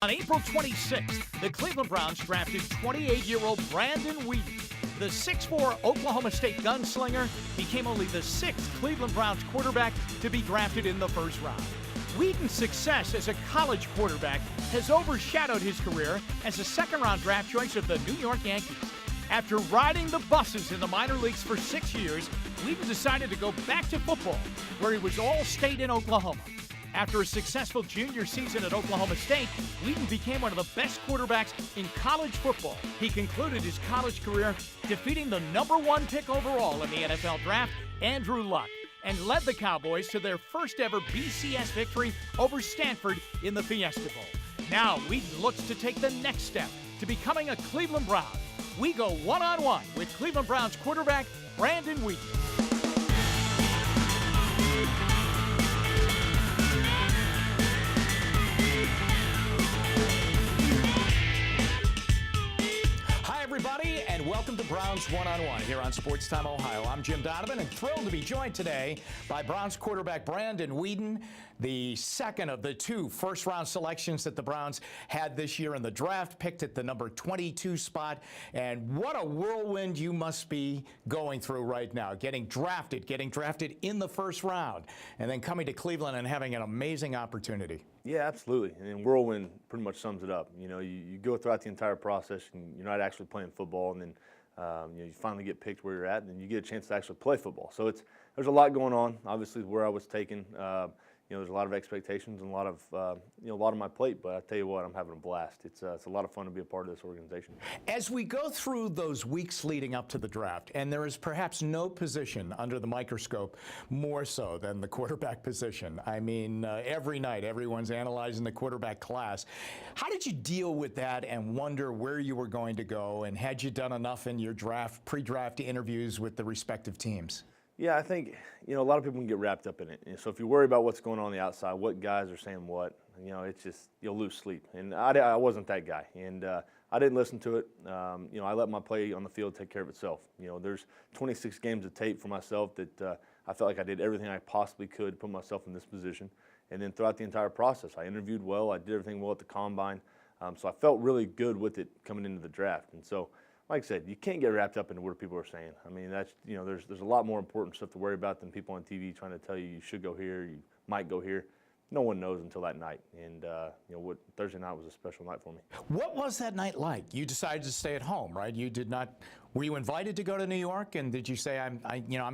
On April 26th, the Cleveland Browns drafted 28-year-old Brandon Weeden. The 6'4" Oklahoma State gunslinger became only the sixth Cleveland Browns quarterback to be drafted in the first round. Weeden's success as a college quarterback has overshadowed his career as a second-round draft choice of the New York Yankees. After riding the buses in the minor leagues for 6 years, Weeden decided to go back to football, where he was All-State in Oklahoma. After a successful junior season at Oklahoma State, Weeden became one of the best quarterbacks in college football. He concluded his college career defeating the #1 pick overall in the NFL draft, Andrew Luck, and led the Cowboys to their first ever BCS victory over Stanford in the Fiesta Bowl. Now Weeden looks to take the next step to becoming a Cleveland Brown. We go one-on-one with Cleveland Browns quarterback Brandon Weeden. Everybody, and welcome to Browns One-on-One here on Sports Time Ohio. I'm Jim Donovan, and thrilled to be joined today by Browns quarterback Brandon Weeden, the second of the two first-round selections that the Browns had this year in the draft, picked at the number 22 spot. And what a whirlwind you must be going through right now, getting drafted in the first round, and then coming to Cleveland and having an amazing opportunity. Yeah, absolutely. And whirlwind pretty much sums it up. You know, you go throughout the entire process, and you're not actually playing football, and then you finally get picked where you're at, and then you get a chance to actually play football. So there's a lot going on. Obviously, where I was taken, there's a lot of expectations and a lot of my plate. But I tell you what, I'm having a blast. It's a lot of fun to be a part of this organization. As we go through those weeks leading up to the draft, and there is perhaps no position under the microscope more so than the quarterback position. I mean, every night everyone's analyzing the quarterback class. How did you deal with that and wonder where you were going to go? And had you done enough in your pre-draft interviews with the respective teams? Yeah, I think, a lot of people can get wrapped up in it. So if you worry about what's going on the outside, what guys are saying what, it's just, you'll lose sleep. And I wasn't that guy. And I didn't listen to it. I let my play on the field take care of itself. There's 26 games of tape for myself that I felt like I did everything I possibly could to put myself in this position. And then throughout the entire process, I interviewed well. I did everything well at the combine. So I felt really good with it coming into the draft. And so, like I said, you can't get wrapped up into what people are saying. I mean, that's there's a lot more important stuff to worry about than people on TV trying to tell you should go here, you might go here. No one knows until that night. And Thursday night was a special night for me. What was that night like? You decided to stay at home, right? You did not. Were you invited to go to New York? And did you say I'm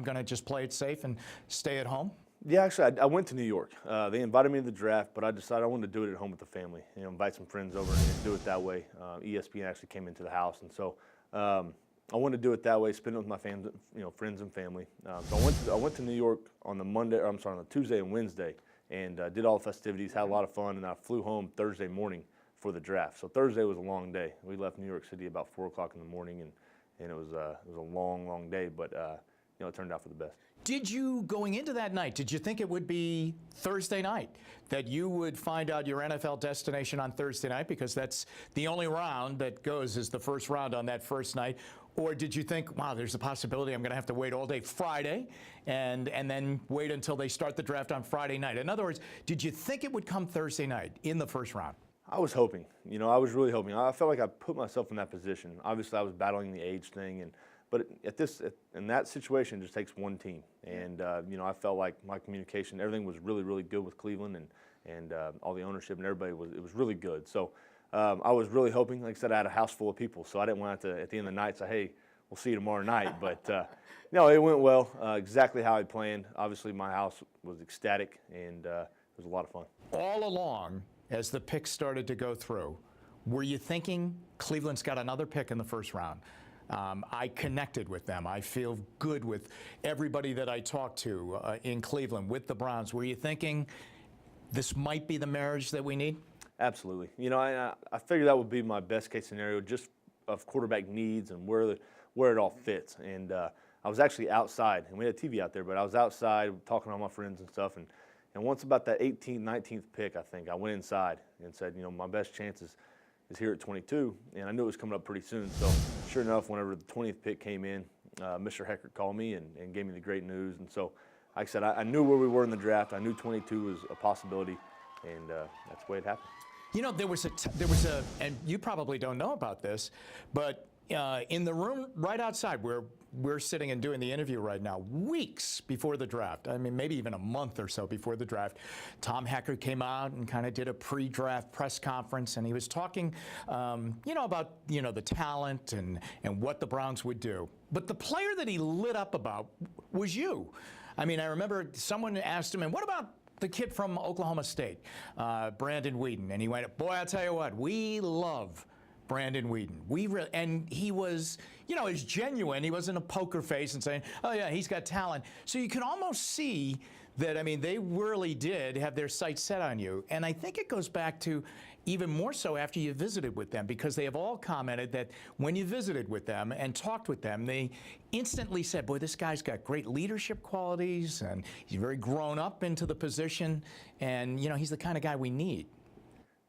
going to just play it safe and stay at home? Yeah, actually, I went to New York. They invited me to the draft, but I decided I wanted to do it at home with the family. Invite some friends over and do it that way. ESPN actually came into the house, and so. I wanted to do it that way, spend it with my friends and family. So I went to New York on the Tuesday and Wednesday, and did all the festivities, had a lot of fun, and I flew home Thursday morning for the draft. So Thursday was a long day. We left New York City about 4 o'clock in the morning, and it was a long day, but it turned out for the best. Did you, going into that night, did you think it would be Thursday night, that you would find out your NFL destination on Thursday night, because that's the only round that goes is the first round on that first night? Or did you think, wow, there's a possibility I'm going to have to wait all day Friday and then wait until they start the draft on Friday night? In other words, did you think it would come Thursday night in the first round? I was hoping. I was really hoping. I felt like I put myself in that position. Obviously, I was battling the age thing, but in that situation, it just takes one team. And, I felt like my communication, everything was really, really good with Cleveland, and all the ownership and everybody, it was really good. So I was really hoping. Like I said, I had a house full of people, so I didn't want to, at the end of the night, say, hey, we'll see you tomorrow night. But, no, it went well, exactly how I planned. Obviously, my house was ecstatic, and it was a lot of fun. All along, as the picks started to go through, were you thinking Cleveland's got another pick in the first round? I connected with them. I feel good with everybody that I talked to in Cleveland with the Browns. Were you thinking this might be the marriage that we need? Absolutely. I figured that would be my best case scenario, just of quarterback needs and where it all fits. And I was actually outside, and we had a TV out there, but I was outside talking to all my friends and stuff. And once about that 18th, 19th pick, I think, I went inside and said, my best chance is here at 22, and I knew it was coming up pretty soon. So sure enough, whenever the 20th pick came in, Mr. Heckert called me and gave me the great news. And so, like I said, I knew where we were in the draft. I knew 22 was a possibility, and that's the way it happened. You know, there was a, and you probably don't know about this, but in the room right outside where we're sitting and doing the interview right now, weeks before the draft, I mean, maybe even a month or so before the draft, Tom Hecker came out and kind of did a pre-draft press conference, and he was talking, you know, about, you know, the talent and what the Browns would do. But the player that he lit up about was you. I mean, I remember someone asked him, and what about the kid from Oklahoma State, Brandon Weeden? And he went, boy, I'll tell you what, we love Brandon Weeden. And he was, you know, as genuine. He wasn't a poker face and saying, oh, yeah, he's got talent. So you can almost see that, I mean, they really did have their sights set on you. And I think it goes back to even more so after you visited with them, because they have all commented that when you visited with them and talked with them, they instantly said, boy, this guy's got great leadership qualities, and he's very grown up into the position, and, you know, he's the kind of guy we need.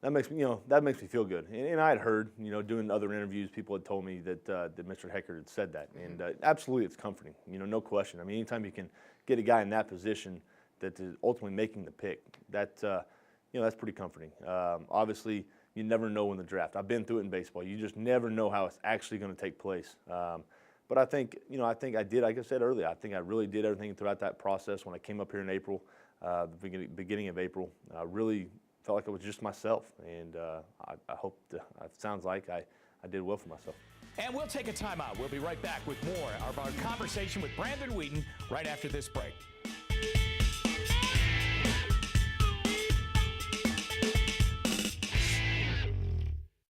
That makes me, you know, that makes me feel good. And I had heard, you know, doing other interviews, people had told me that that Mr. Hecker had said that, and absolutely, it's comforting. You know, no question. I mean, anytime you can get a guy in that position that is ultimately making the pick, that you know, that's pretty comforting. Obviously, you never know in the draft. I've been through it in baseball. You just never know how it's actually going to take place. But I think, you know, I think I did, like I said earlier, I think I really did everything throughout that process. When I came up here in April, the beginning of April, I really felt like it was just myself, and I hope it sounds like I did well for myself. And we'll take a timeout. We'll be right back with more of our conversation with Brandon Weeden right after this break.